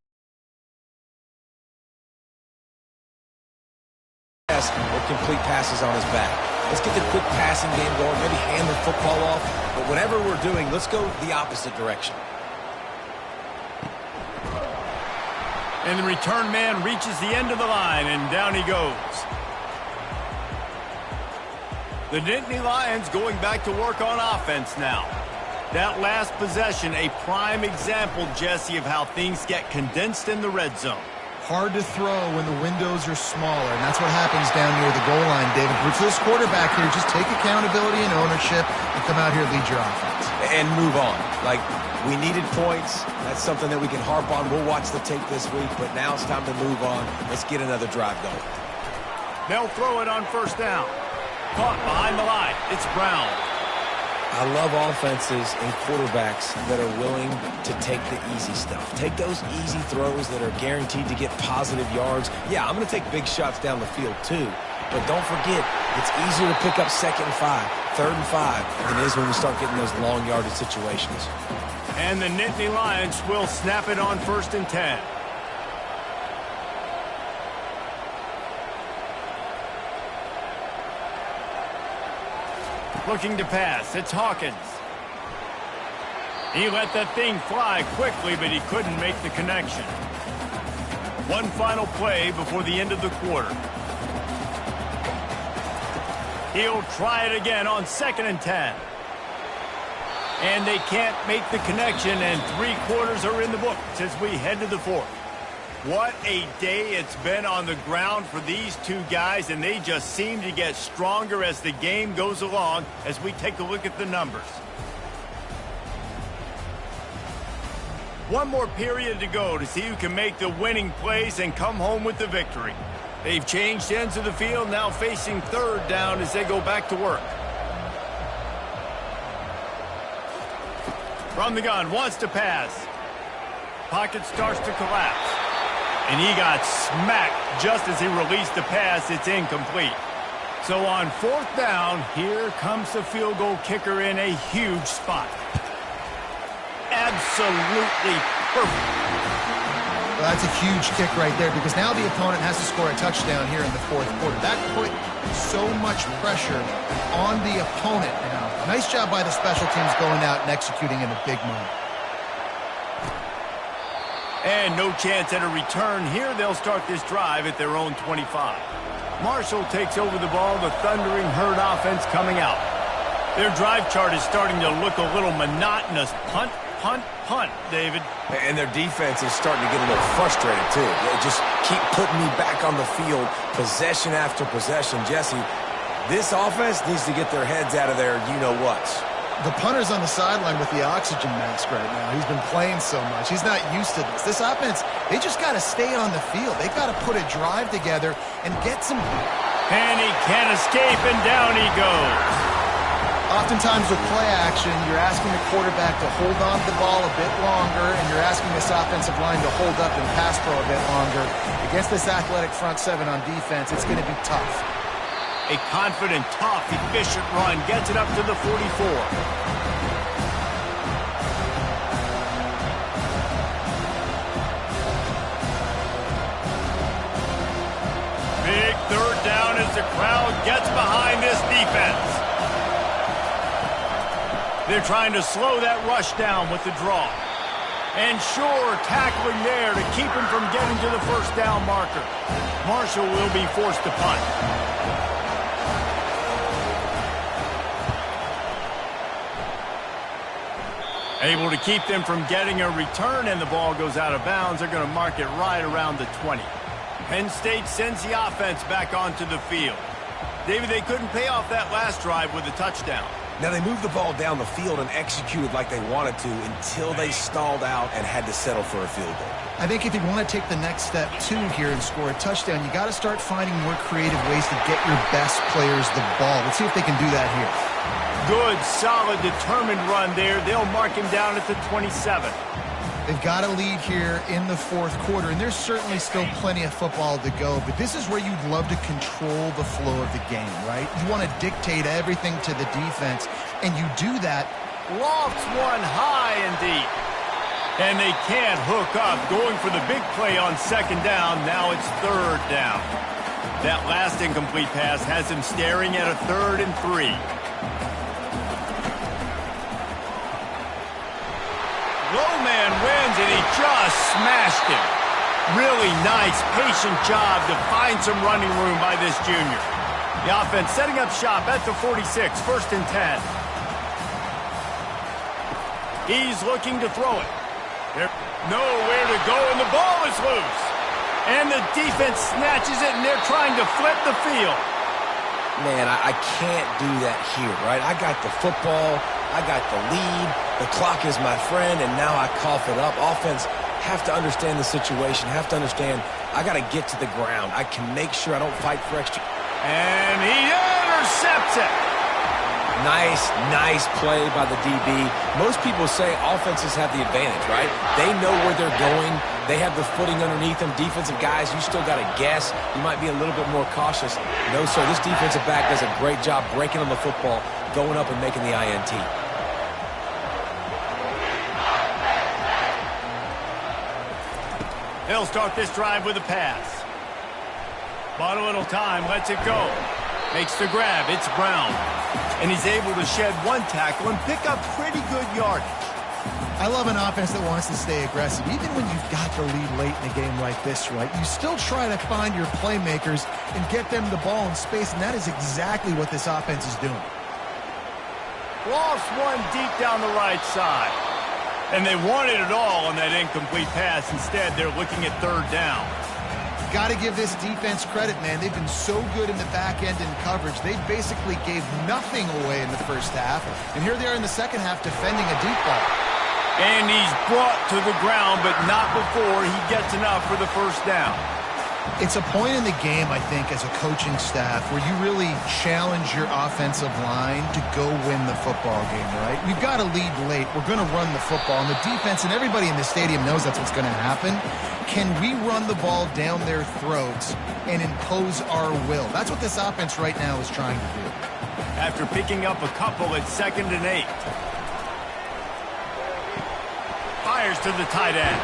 Or complete passes on his back. Let's get the quick passing game going, maybe hand the football off. But whatever we're doing, let's go the opposite direction. And the return man reaches the end of the line, and down he goes. The Nittany Lions going back to work on offense now. That last possession, a prime example, Jesse, of how things get condensed in the red zone. Hard to throw when the windows are smaller, and that's what happens down near the goal line, David. But for this quarterback here, just take accountability and ownership and come out here and lead your offense. And move on. Like, we needed points. That's something that we can harp on. We'll watch the tape this week, but now it's time to move on. Let's get another drive going. They'll throw it on first down. Caught behind the line. It's Brown. I love offenses and quarterbacks that are willing to take the easy stuff. Take those easy throws that are guaranteed to get positive yards. Yeah, I'm going to take big shots down the field too. But don't forget, it's easier to pick up 2nd and 5, 3rd and 5 than it is when we start getting those long yardage situations. And the Nittany Lions will snap it on 1st and 10. Looking to pass, it's Hawkins. He let that thing fly quickly, but he couldn't make the connection. One final play before the end of the quarter. He'll try it again on 2nd and 10. And they can't make the connection, and 3 quarters are in the books as we head to the 4th. What a day it's been on the ground for these two guys, and they just seem to get stronger as the game goes along as we take a look at the numbers. One more period to go to see who can make the winning plays and come home with the victory. They've changed ends of the field, now facing 3rd down as they go back to work. From the gun, wants to pass. Pocket starts to collapse. And he got smacked just as he released the pass. It's incomplete. So on 4th down, here comes the field goal kicker in a huge spot. Absolutely perfect. Well, that's a huge kick right there because now the opponent has to score a touchdown here in the 4th quarter. That put so much pressure on the opponent now. Nice job by the special teams going out and executing in a big moment. And no chance at a return here. They'll start this drive at their own 25. Marshall takes over the ball. The Thundering Herd offense coming out. Their drive chart is starting to look a little monotonous. Punt, punt, punt, David. And their defense is starting to get a little frustrated, too. They just keep putting me back on the field, possession after possession. Jesse, this offense needs to get their heads out of their you-know-whats. The punter's on the sideline with the oxygen mask right now. He's been playing so much. He's not used to this. This offense, they just got to stay on the field. They've got to put a drive together and get some... And he can't escape, and down he goes. Oftentimes with play action, you're asking the quarterback to hold on to the ball a bit longer, and you're asking this offensive line to hold up and pass pro a bit longer. Against this athletic front 7 on defense, it's going to be tough. A confident, tough, efficient run gets it up to the 44. Big 3rd down as the crowd gets behind this defense. They're trying to slow that rush down with the draw. And sure, tackling there to keep him from getting to the 1st down marker. Marshall will be forced to punt. Able to keep them from getting a return, and the ball goes out of bounds. They're going to mark it right around the 20. Penn State sends the offense back onto the field. David, they couldn't pay off that last drive with a touchdown. Now, they moved the ball down the field and executed like they wanted to until they stalled out and had to settle for a field goal. I think if you want to take the next step, too, here and score a touchdown, you got to start finding more creative ways to get your best players the ball. Let's see if they can do that here. Good, solid, determined run there. They'll mark him down at the 27. They've got a lead here in the 4th quarter, and there's certainly still plenty of football to go, but this is where you'd love to control the flow of the game, right? You want to dictate everything to the defense, and you do that. Lofts one high and deep. And they can't hook up. Going for the big play on 2nd down. Now it's 3rd down. That last incomplete pass has him staring at a 3rd and 3. Low man wins, and he just smashed him. Really nice, patient job to find some running room by this junior. The offense setting up shop at the 46, 1st and 10. He's looking to throw it. There's nowhere to go, and the ball is loose. And the defense snatches it, and they're trying to flip the field. Man, I can't do that here, right? I got the football, I got the lead, the clock is my friend, and now I cough it up. Offense have to understand the situation, have to understand I got to get to the ground. I can make sure I don't fight for extra. And he intercepts it. Nice play by the DB. Most people say offenses have the advantage, right? They know where they're going. They have the footing underneath them. Defensive guys, you still got to guess. You might be a little bit more cautious. No, sir, this defensive back does a great job breaking on the football, going up and making the INT. They'll start this drive with a pass. Bought a little time, lets it go. Makes the grab, it's Brown. And he's able to shed one tackle and pick up pretty good yardage. I love an offense that wants to stay aggressive. Even when you've got the lead late in a game like this, right, you still try to find your playmakers and get them the ball in space, and that is exactly what this offense is doing. Lost one deep down the right side. And they wanted it all on that incomplete pass. Instead, they're looking at third down. Got to give this defense credit, man. They've been so good in the back end in coverage. They basically gave nothing away in the first half. And here they are in the second half defending a deep ball. And he's brought to the ground, but not before he gets enough for the first down. It's a point in the game, I think, as a coaching staff where you really challenge your offensive line to go win the football game, right? We've got to lead late. We're going to run the football. And the defense and everybody in the stadium knows that's what's going to happen. Can we run the ball down their throats and impose our will? That's what this offense right now is trying to do. After picking up a couple at 2nd and 8. Fires to the tight end.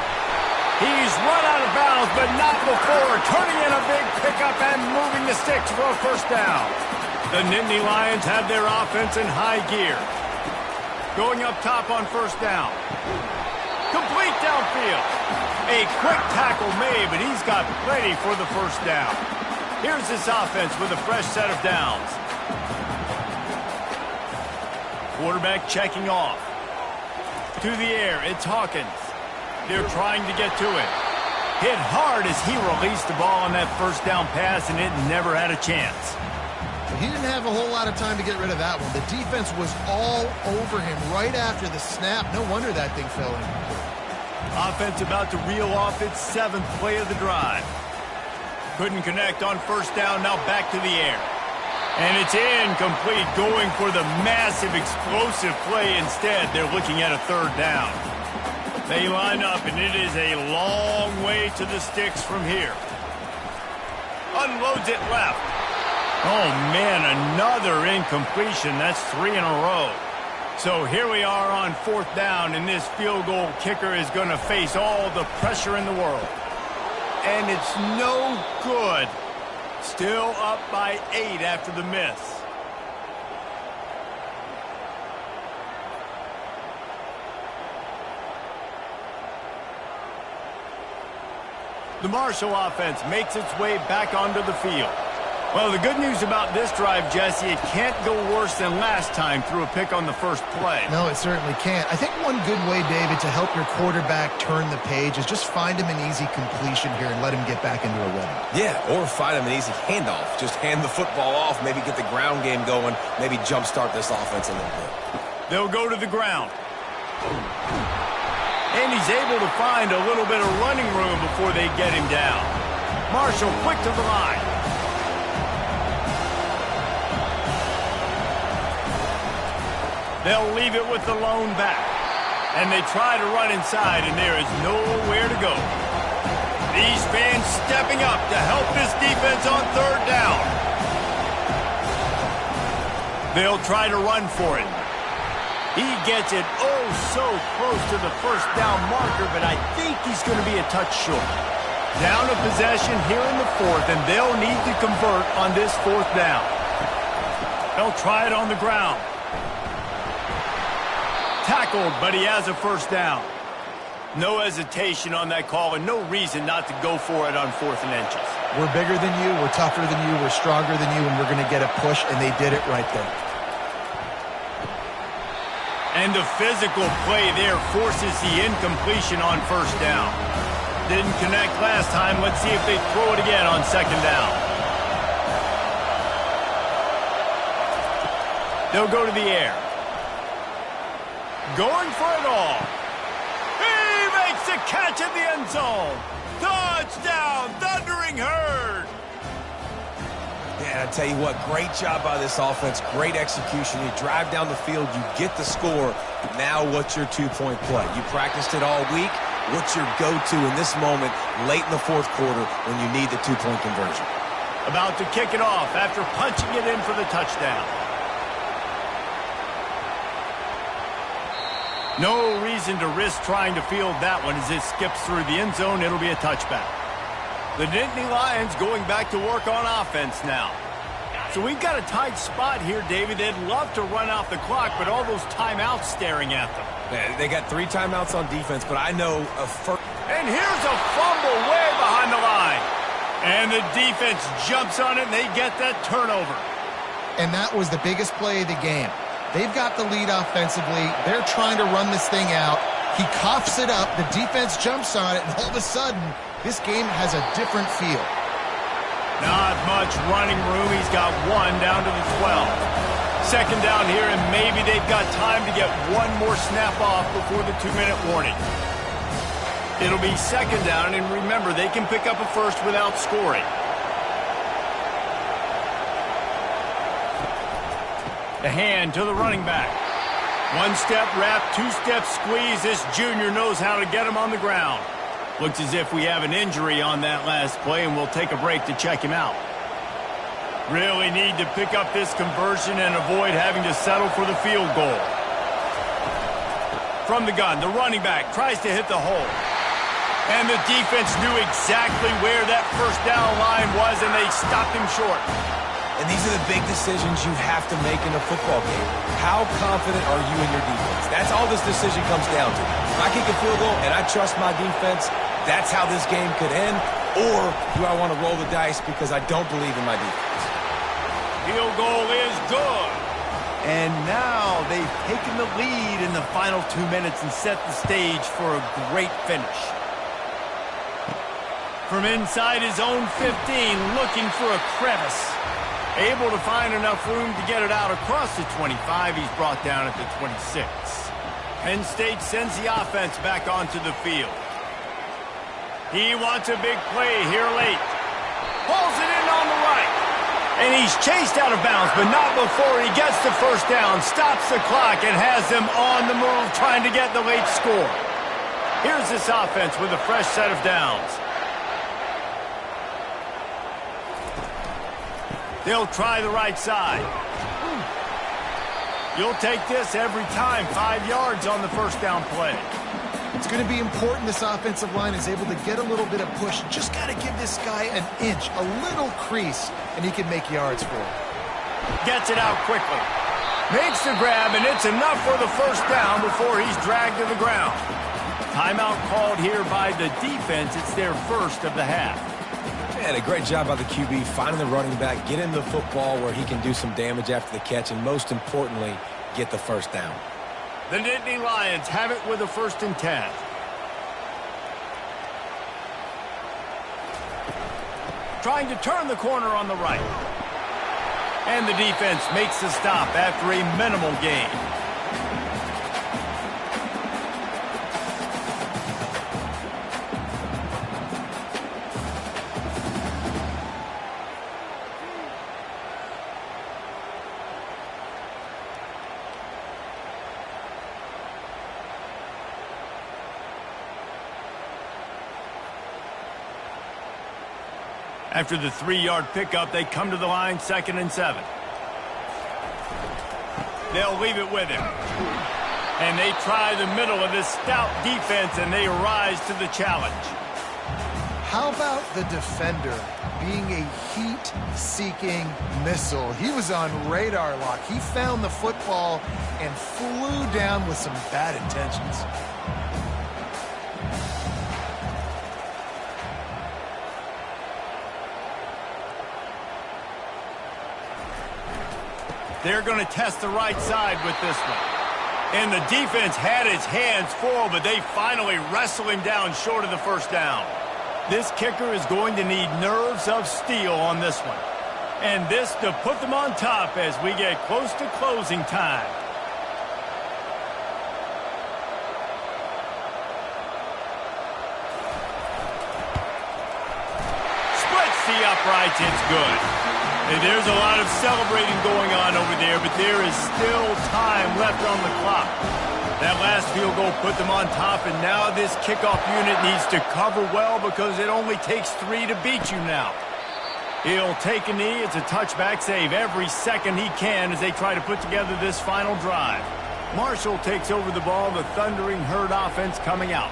He's run out of bounds, but not before turning in a big pickup and moving the sticks for a first down. The Nittany Lions have their offense in high gear. Going up top on first down. Complete downfield. A quick tackle made, but he's got plenty for the first down. Here's this offense with a fresh set of downs. Quarterback checking off. To the air, it's Hawkins. They're trying to get to it. Hit hard as he released the ball on that first down pass, and it never had a chance. He didn't have a whole lot of time to get rid of that one. The defense was all over him right after the snap. No wonder that thing fell in. Offense about to reel off its 7th play of the drive. Couldn't connect on first down, now back to the air. And it's incomplete, going for the massive explosive play. Instead, they're looking at a third down. They line up, and it is a long way to the sticks from here. Unloads it left. Oh, man, another incompletion. That's 3 in a row. So here we are on 4th down, and this field goal kicker is going to face all the pressure in the world. And it's no good. Still up by 8 after the miss. The Marshall offense makes its way back onto the field. Well, the good news about this drive, Jesse, it can't go worse than last time through a pick on the first play. No, it certainly can't. I think one good way, David, to help your quarterback turn the page is just find him an easy completion here and let him get back into a rhythm. Yeah, or find him an easy handoff. Just hand the football off, maybe get the ground game going, maybe jumpstart this offense a little bit. They'll go to the ground. And he's able to find a little bit of running room before they get him down. Marshall quick to the line. They'll leave it with the lone back. And they try to run inside, and there is nowhere to go. These fans stepping up to help this defense on third down. They'll try to run for it. He gets it so close to the first down marker, but I think he's going to be a touch short. Down a possession here in the 4th, and they'll need to convert on this 4th down. They'll try it on the ground. Tackled, but he has a first down. No hesitation on that call, and no reason not to go for it on 4th and inches. We're bigger than you, we're tougher than you, we're stronger than you, and we're going to get a push, and they did it right there. And the physical play there forces the incompletion on first down. Didn't connect last time. Let's see if they throw it again on second down. They'll go to the air. Going for it all. He makes the catch in the end zone. Touchdown, Thundering Herd. Yeah, I tell you what, great job by this offense. Great execution. You drive down the field, you get the score. Now what's your two-point play? You practiced it all week. What's your go-to in this moment late in the fourth quarter when you need the two-point conversion? About to kick it off after punching it in for the touchdown. No reason to risk trying to field that one as it skips through the end zone. It'll be a touchback. The Nittany Lions going back to work on offense now. So we've got a tight spot here, David. They'd love to run out the clock, but all those timeouts staring at them. Man, they got 3 timeouts on defense, but I know a first. And here's a fumble way behind the line. And the defense jumps on it, and they get that turnover. And that was the biggest play of the game. They've got the lead offensively. They're trying to run this thing out. He coughs it up. The defense jumps on it, and all of a sudden, this game has a different feel. Not much running room. He's got 1 down to the 12. Second down here, and maybe they've got time to get 1 more snap off before the 2-minute warning. It'll be second down, and remember, they can pick up a first without scoring. The hand to the running back. 1-step wrap, 2-step squeeze. This junior knows how to get him on the ground. Looks as if we have an injury on that last play, and we'll take a break to check him out. Really need to pick up this conversion and avoid having to settle for the field goal. From the gun, the running back tries to hit the hole. And the defense knew exactly where that first down line was, and they stopped him short. And these are the big decisions you have to make in a football game. How confident are you in your defense? That's all this decision comes down to. If I kick a field goal and I trust my defense, that's how this game could end. Or do I want to roll the dice because I don't believe in my defense? Field goal is good. And now they've taken the lead in the final 2 minutes and set the stage for a great finish. From inside his own 15, looking for a crevice. Able to find enough room to get it out across the 25. He's brought down at the 26. Penn State sends the offense back onto the field. He wants a big play here late. Pulls it in on the right. And he's chased out of bounds, but not before he gets the first down, stops the clock, and has them on the move trying to get the late score. Here's this offense with a fresh set of downs. They'll try the right side. You'll take this every time. 5 yards on the first down play. It's going to be important this offensive line is able to get a little bit of push. Just got to give this guy an inch, a little crease, and he can make yards for it. Gets it out quickly. Makes the grab, and it's enough for the first down before he's dragged to the ground. Timeout called here by the defense. It's their first of the half. And a great job by the QB finding the running back, get him the football where he can do some damage after the catch, and most importantly, get the first down. The Nittany Lions have it with a 1st and 10. Trying to turn the corner on the right. And the defense makes the stop after a minimal gain. After the 3-yard pickup, they come to the line 2nd and 7. They'll leave it with him. And they try the middle of this stout defense, and they rise to the challenge. How about the defender being a heat-seeking missile? He was on radar lock. He found the football and flew down with some bad intentions. They're going to test the right side with this one. And the defense had its hands full, but they finally wrestle him down short of the first down. This kicker is going to need nerves of steel on this one. And this to put them on top as we get close to closing time. Splits the uprights, it's good. And there's a lot of celebrating going on over there, but there is still time left on the clock. That last field goal put them on top, and now this kickoff unit needs to cover well because it only takes 3 to beat you now. He'll take a knee. It's a touchback save every second he can as they try to put together this final drive. Marshall takes over the ball, the Thundering Herd offense coming out.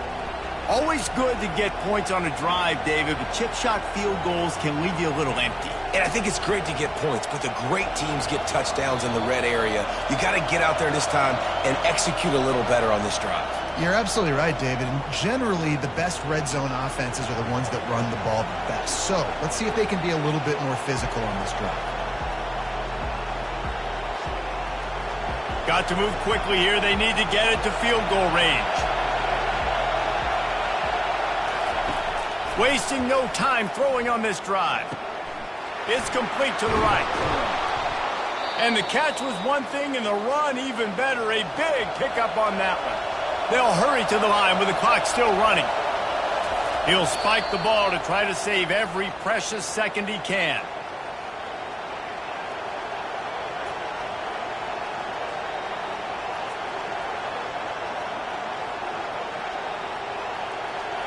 Always good to get points on a drive, David, but chip shot field goals can leave you a little empty. And I think it's great to get points, but the great teams get touchdowns in the red area. You got to get out there this time and execute a little better on this drive. You're absolutely right, David. And generally, the best red zone offenses are the ones that run the ball best. So let's see if they can be a little bit more physical on this drive. Got to move quickly here. They need to get it to field goal range. Wasting no time throwing on this drive. It's complete to the right. And the catch was one thing, and the run even better. A big pickup on that one. They'll hurry to the line with the clock still running. He'll spike the ball to try to save every precious second he can.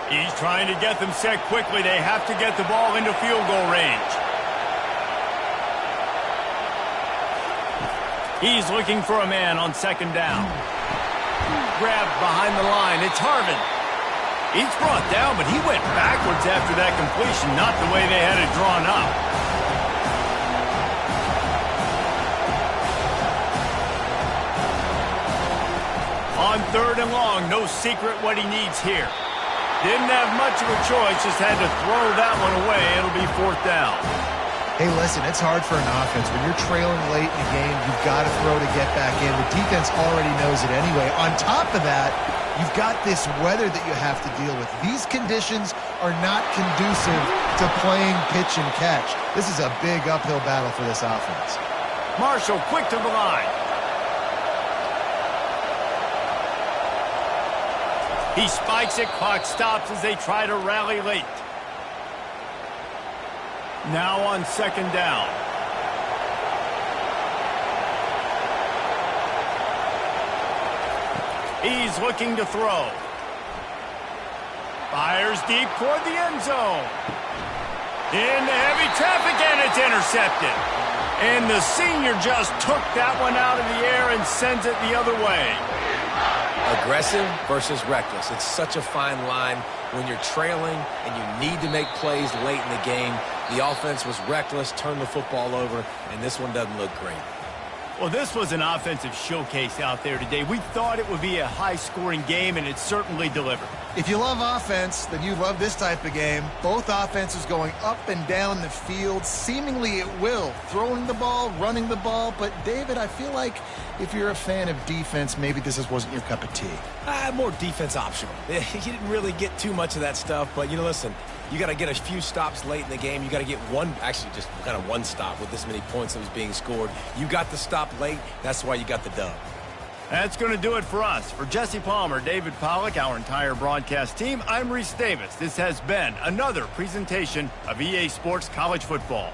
He's trying to get them set quickly. They have to get the ball into field goal range. He's looking for a man on second down. Grabbed behind the line. It's Harvin. He's brought down, but he went backwards after that completion, not the way they had it drawn up. On 3rd and long, no secret what he needs here. Didn't have much of a choice, just had to throw that one away. It'll be 4th down. Hey, listen, it's hard for an offense. When you're trailing late in the game, you've got to throw to get back in. The defense already knows it anyway. On top of that, you've got this weather that you have to deal with. These conditions are not conducive to playing pitch and catch. This is a big uphill battle for this offense. Marshall quick to the line. He spikes it, clock stops as they try to rally late. Now on 2nd down. He's looking to throw. Fires deep toward the end zone. Into heavy traffic, and it's intercepted. And the senior just took that one out of the air and sends it the other way. Aggressive versus reckless. It's such a fine line when you're trailing and you need to make plays late in the game. The offense was reckless, turned the football over, and this one doesn't look great. Well, this was an offensive showcase out there today. We thought it would be a high-scoring game, and it certainly delivered. If you love offense, then you love this type of game. Both offenses going up and down the field, seemingly at will. Throwing the ball, running the ball. But, David, I feel like if you're a fan of defense, maybe this wasn't your cup of tea. More defense optional. You didn't really get too much of that stuff, but, listen, you got to get a few stops late in the game. You got to get one, actually just kind of one stop with this many points that was being scored. You got the stop late. That's why you got the dub. That's going to do it for us. For Jesse Palmer, David Pollack, our entire broadcast team, I'm Reese Davis. This has been another presentation of EA Sports College Football.